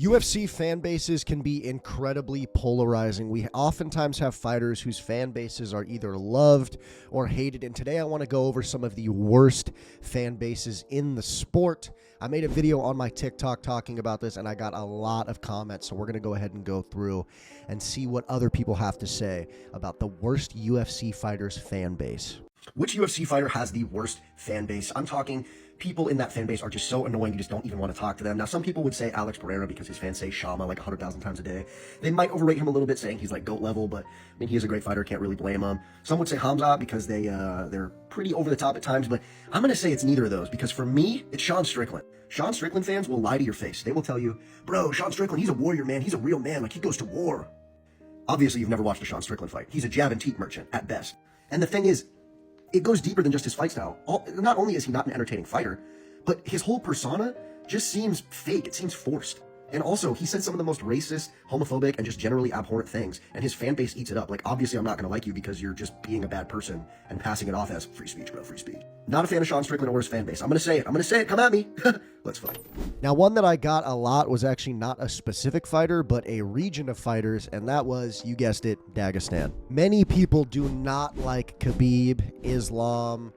UFC fan bases can be incredibly polarizing. We oftentimes have fighters whose fan bases are either loved or hated, and today I want to go over some of the worst fan bases in the sport. I made a video on my TikTok talking about this, and I got a lot of comments, so we're going to go ahead and go through and see what other people have to say about the worst UFC fighters' fan base. Which UFC fighter has the worst fan base? I'm talking people in that fan base are just so annoying you just don't even want to talk to them. Now, some people would say Alex Pereira because his fans say Shama like 100,000 times a day. They might overrate him a little bit, saying he's like GOAT level, but I mean, he is a great fighter, can't really blame him. Some would say Hamza because they're pretty over the top at times, but I'm going to say it's neither of those because for me, it's Sean Strickland. Sean Strickland fans will lie to your face. They will tell you, bro, Sean Strickland, he's a warrior, man. He's a real man. Like, he goes to war. Obviously, you've never watched a Sean Strickland fight. He's a jab and teep merchant at best. And the thing is, it goes deeper than just his fight style. Not only is he not an entertaining fighter, but his whole persona just seems fake. It seems forced. And also, he said some of the most racist, homophobic, and just generally abhorrent things, and his fan base eats it up. Like, obviously, I'm not going to like you because you're just being a bad person and passing it off as free speech, bro, free speech. Not a fan of Sean Strickland or his fan base. I'm going to say it. I'm going to say it. Come at me. Let's fight. Now, one that I got a lot was actually not a specific fighter, but a region of fighters, and that was, you guessed it, Dagestan. Many people do not like Khabib, Islam,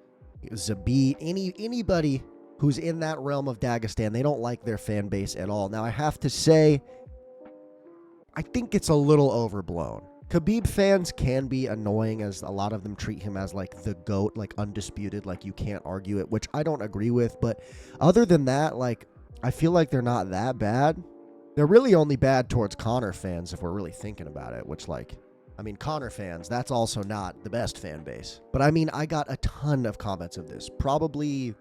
Zabit, anybody who's in that realm of Dagestan. They don't like their fan base at all. Now, I have to say, I think it's a little overblown. Khabib fans can be annoying, as a lot of them treat him as like the GOAT, like undisputed, like you can't argue it, which I don't agree with. But other than that, like, I feel like they're not that bad. They're really only bad towards Conor fans if we're really thinking about it, which, like, I mean, Conor fans, that's also not the best fan base. But I mean, I got a ton of comments of this, probably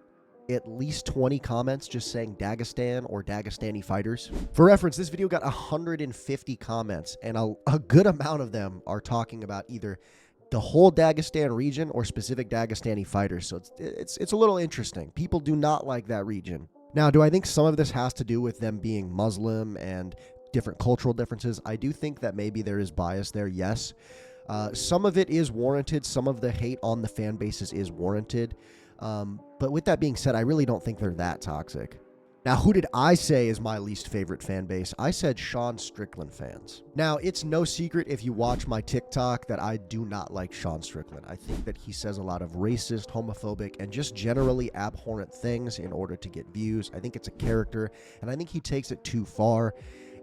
at least 20 comments just saying Dagestan or Dagestani fighters. For reference, this video got 150 comments, and a good amount of them are talking about either the whole Dagestan region or specific Dagestani fighters. So it's a little interesting. People do not like that region. Now, do I think some of this has to do with them being Muslim and different cultural differences? I do think that maybe there is bias there, yes. Some of it is warranted. Some of the hate on the fan bases is warranted. But with that being said, I really don't think they're that toxic. Now, who did I say is my least favorite fan base? I said Sean Strickland fans. Now, it's no secret if you watch my TikTok that I do not like Sean Strickland. I think that he says a lot of racist, homophobic, and just generally abhorrent things in order to get views. I think it's a character, and I think he takes it too far.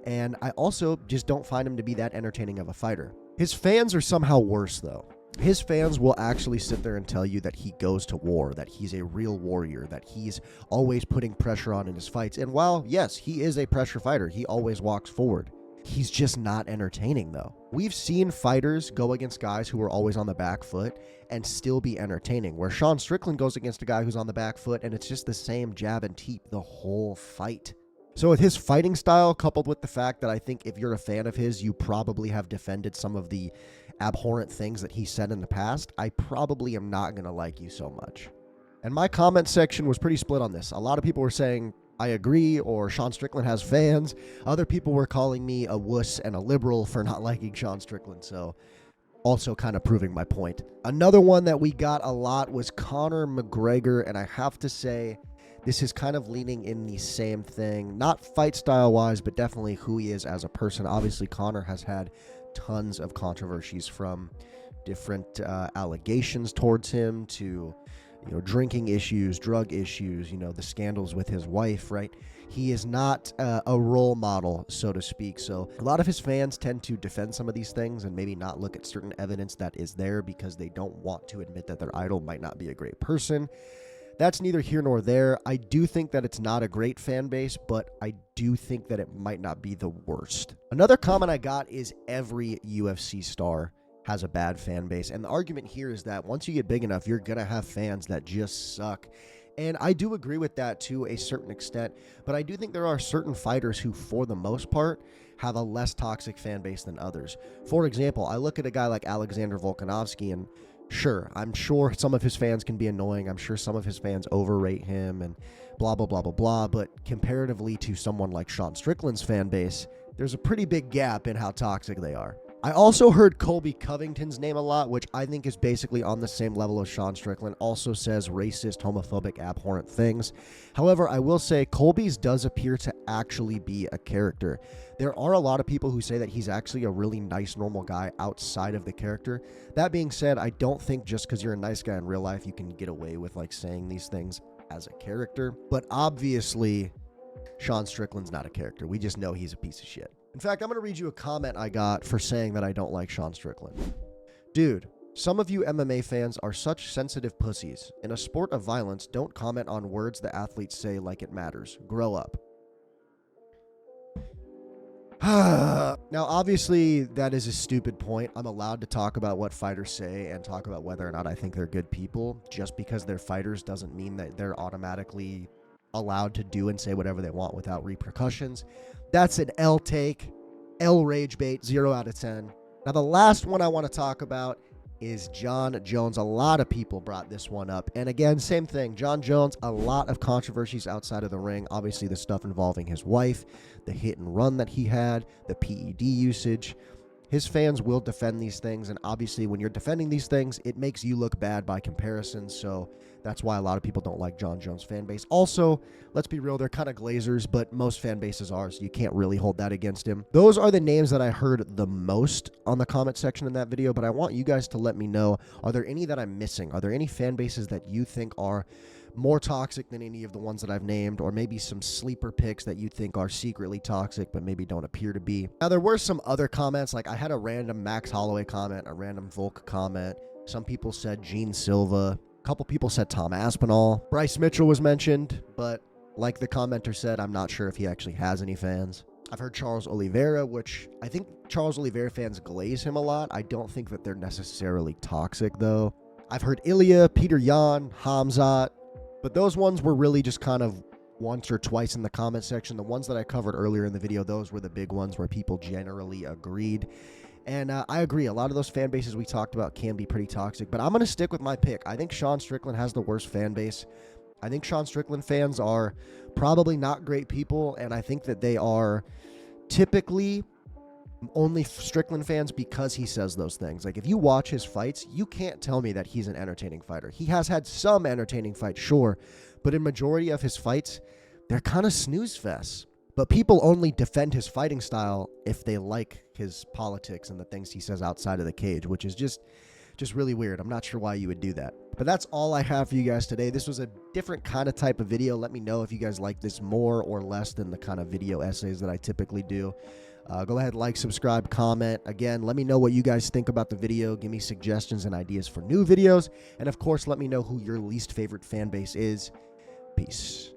And I also just don't find him to be that entertaining of a fighter. His fans are somehow worse, though. His fans will actually sit there and tell you that he goes to war, that he's a real warrior, that he's always putting pressure on in his fights. And while, yes, he is a pressure fighter, he always walks forward. He's just not entertaining, though. We've seen fighters go against guys who are always on the back foot and still be entertaining, where Sean Strickland goes against a guy who's on the back foot and it's just the same jab and teep the whole fight. So with his fighting style, coupled with the fact that I think if you're a fan of his, you probably have defended some of the abhorrent things that he said in the past, I probably am not going to like you so much. And my comment section was pretty split on this. A lot of people were saying, I agree, or Sean Strickland has fans. Other people were calling me a wuss and a liberal for not liking Sean Strickland, so also kind of proving my point. Another one that we got a lot was Conor McGregor, and I have to say, this is kind of leaning in the same thing, not fight style wise, but definitely who he is as a person. Obviously, Conor has had tons of controversies, from different allegations towards him to, drinking issues, drug issues, the scandals with his wife, right? He is not a role model, so to speak. So a lot of his fans tend to defend some of these things and maybe not look at certain evidence that is there because they don't want to admit that their idol might not be a great person. That's neither here nor there. I do think that it's not a great fan base, but I do think that it might not be the worst. Another comment I got is every UFC star has a bad fan base. And the argument here is that once you get big enough, you're going to have fans that just suck. And I do agree with that to a certain extent, but I do think there are certain fighters who, for the most part, have a less toxic fan base than others. For example, I look at a guy like Alexander Volkanovski, and sure, I'm sure some of his fans can be annoying. I'm sure some of his fans overrate him and blah, blah, blah, blah, blah. But comparatively to someone like Sean Strickland's fan base, there's a pretty big gap in how toxic they are. I also heard Colby Covington's name a lot, which I think is basically on the same level as Sean Strickland. Also says racist, homophobic, abhorrent things. However, I will say Colby's does appear to actually be a character. There are a lot of people who say that he's actually a really nice, normal guy outside of the character. That being said, I don't think just because you're a nice guy in real life, you can get away with like saying these things as a character. But obviously, Sean Strickland's not a character. We just know he's a piece of shit. In fact, I'm going to read you a comment I got for saying that I don't like Sean Strickland. Dude, some of you MMA fans are such sensitive pussies. In a sport of violence, don't comment on words the athletes say like it matters. Grow up. Now, obviously, that is a stupid point. I'm allowed to talk about what fighters say and talk about whether or not I think they're good people. Just because they're fighters doesn't mean that they're automatically allowed to do and say whatever they want without repercussions. That's an L take, L rage bait, 0 out of 10. Now, the last one I want to talk about is John Jones. A lot of people brought this one up. And again, same thing. John Jones, a lot of controversies outside of the ring. Obviously, the stuff involving his wife, the hit and run that he had, the PED usage. His fans will defend these things. And obviously, when you're defending these things, it makes you look bad by comparison. So that's why a lot of people don't like John Jones' fan base. Also, let's be real, they're kind of glazers, but most fan bases are, so you can't really hold that against him. Those are the names that I heard the most on the comment section in that video, but I want you guys to let me know, are there any that I'm missing? Are there any fan bases that you think are more toxic than any of the ones that I've named, or maybe some sleeper picks that you think are secretly toxic but maybe don't appear to be? Now, there were some other comments, like I had a random Max Holloway comment, a random Volk comment. Some people said Gene Silva. A couple people said Tom Aspinall. Bryce Mitchell was mentioned, but like the commenter said, I'm not sure if he actually has any fans. I've heard Charles Oliveira, which I think Charles Oliveira fans glaze him a lot. I don't think that they're necessarily toxic, though. I've heard Ilya, Peter Yan, Hamzat, but those ones were really just kind of once or twice in the comment section. The ones that I covered earlier in the video, those were the big ones where people generally agreed. And I agree, a lot of those fan bases we talked about can be pretty toxic, but I'm going to stick with my pick. I think Sean Strickland has the worst fan base. I think Sean Strickland fans are probably not great people, and I think that they are typically only Strickland fans because he says those things. Like, if you watch his fights, you can't tell me that he's an entertaining fighter. He has had some entertaining fights, sure, but in majority of his fights, they're kind of snooze fests. But people only defend his fighting style if they like his politics and the things he says outside of the cage, which is just really weird. I'm not sure why you would do that. But that's all I have for you guys today. This was a different kind of type of video. Let me know if you guys like this more or less than the kind of video essays that I typically do. Go ahead, like, subscribe, comment. Again, let me know what you guys think about the video. Give me suggestions and ideas for new videos. And of course, let me know who your least favorite fan base is. Peace.